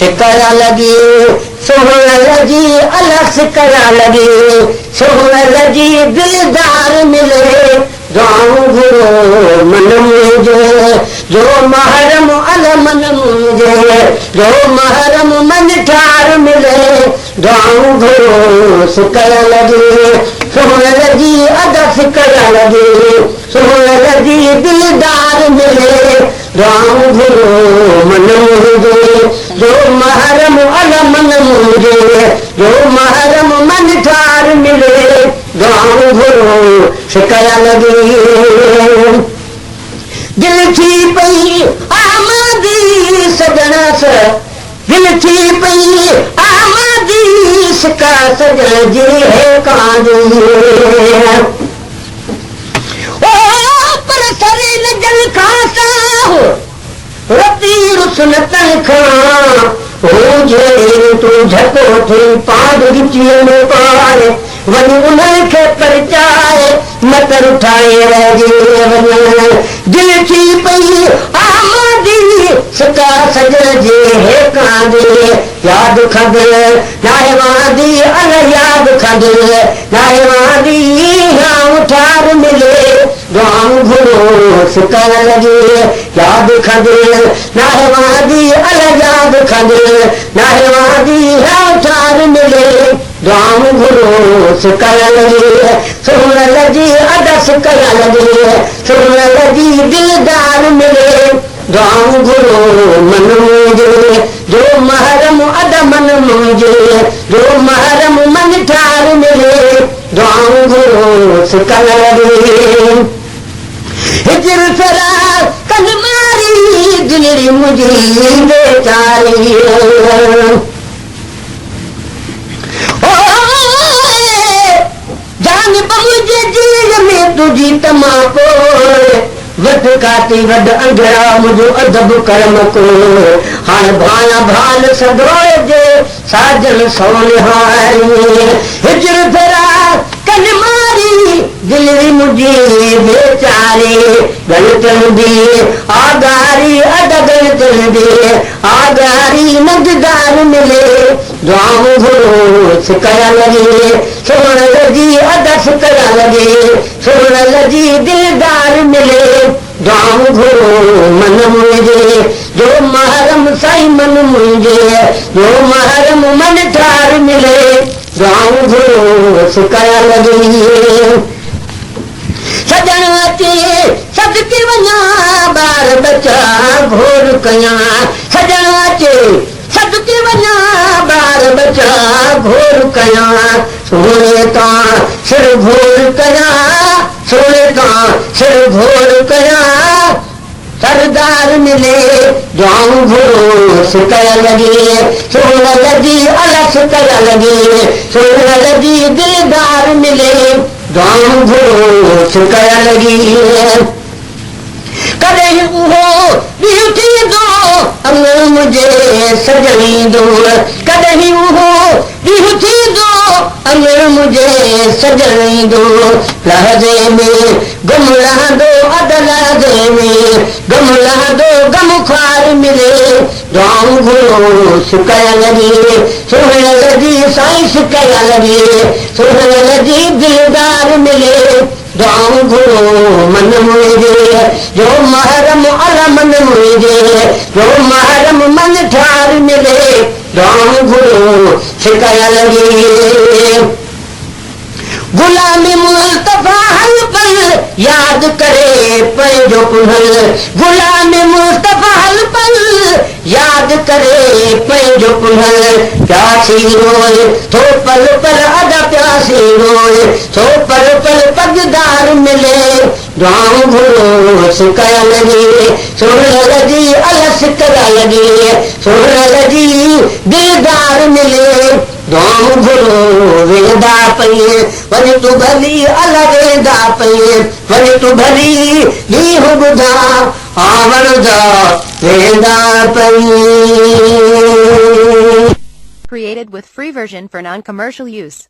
सिकरा लगी सोहण लगी अलग सिकरा लगी सोहण लगी दिलदार मिले गाँव घुरो मन मुझे जो महरम अल मन मुझे जो महरम मन ठार मिले गाँव घुरो सिकरा लगी सोहण लगी अदा सिकरा लगी सोहण लगी दिलदार मिले गाँव घुरो मन मुझे जो महरम अल मन मुझे जो महरम मन ठार मिले गाँव घुरो सिकरा लगी दिल थी पई आमदी सजना से दिल थी पई आमदी सिका सजन जी है कांदी ओ पर सरे न जल खासा हो रती रुसन तनखा हो जे तू झको थी पाद रिचियो में पाए वनी उन्हें के परचाए मतर उठाए रहे दिल थी पई आमदी सका सजन जे है कांदे याद खद नाहे वादी अल याद खद नाहे वादी यहाँ उठार मिले गाँव घुरो सिकरा लगी याद खद नाहे वादी अल याद खद नाहे वादी यहाँ उठार मिले गाँव घुरो सिकरा लगी सोहण लगी अदा सिकरा लगी सोहण लगी दिलदार मिले गाँव घुरो मन मुझे जो महरम अद मन मुझे जो महरम मन ठार मिले गाँव घुरो सिकरा लगी हिजर फरार कन मारी दिलरी मुझे बेचारी जान मुझे जेल में तुझी तमाको वट काटी वड अंधड़ा मुझो अदब कर्म को हाण भाया भाल सदोए जे साजन सोनिहारी हिजर फरा कन मारी दिलरी मुझी बेचारी गलतन दी आगारी अद गलतन दी आगारी नगदार मिले गाँव घुरो सिकरा लगी सोहण लगी अदा सिकरा लगी सोहण लगी दिलदार मिले गाँव घुरो मन मुझे जो महरम साई मन मुझे जो महरम मन ठार मिले गाँव घुरो सिकरा लगी सजन अचे सदके वञा ॿार बचा घोर कयां सजन अचे सदके वञा ॿार बचा घोर कयां सोने तां सिर घोर कयां सोने तां सिर घोर कयां सरदार मिले गाँव घुरो सिकरा लगी सोहण लगी अल सिकरा लगी सोहण लगी दिलदार मिले गाँव घुरो सिकरा लगी कॾहिं उहो ॾींहुं थींदो अंग मुझे सजणी दो कॾहिं उहो ॾींहुं थींदो अंग मुझे सजणी दो लहजे में गुम रहंदो अध लहजे में गुम रहंदो गम ख़्वार मिले गाँव घुरो सिकरा लगी सोहण लगी साईं सिकरा लगी सोहण लगी दिलदार मिले गाँव घुरो मन मुझे जो महरम अल मन मुझे जो महरम मन ठार मिले गाँव घुरो सिकरा लगी गुलामी मुस्तफा हल पल याद करे पंहिंजो पुनल गुलामी मुस्तफा हल पल याद करे पंहिंजो पुनल प्यासी रोए थो पल पल अदा प्यासी रोए थो पल पल पगदार मिले गाँव घुरो सिकरा लगी सोहण लगी अल सिकरा लगी सोहण लगी दिलदार मिले गाँव घुरो वेंदा पई वरी तू भली अल वेंदा पई वरी तू भली ॾींहुं ॿुधा आवण जा वेंदा पई. Created with free version for non-commercial use.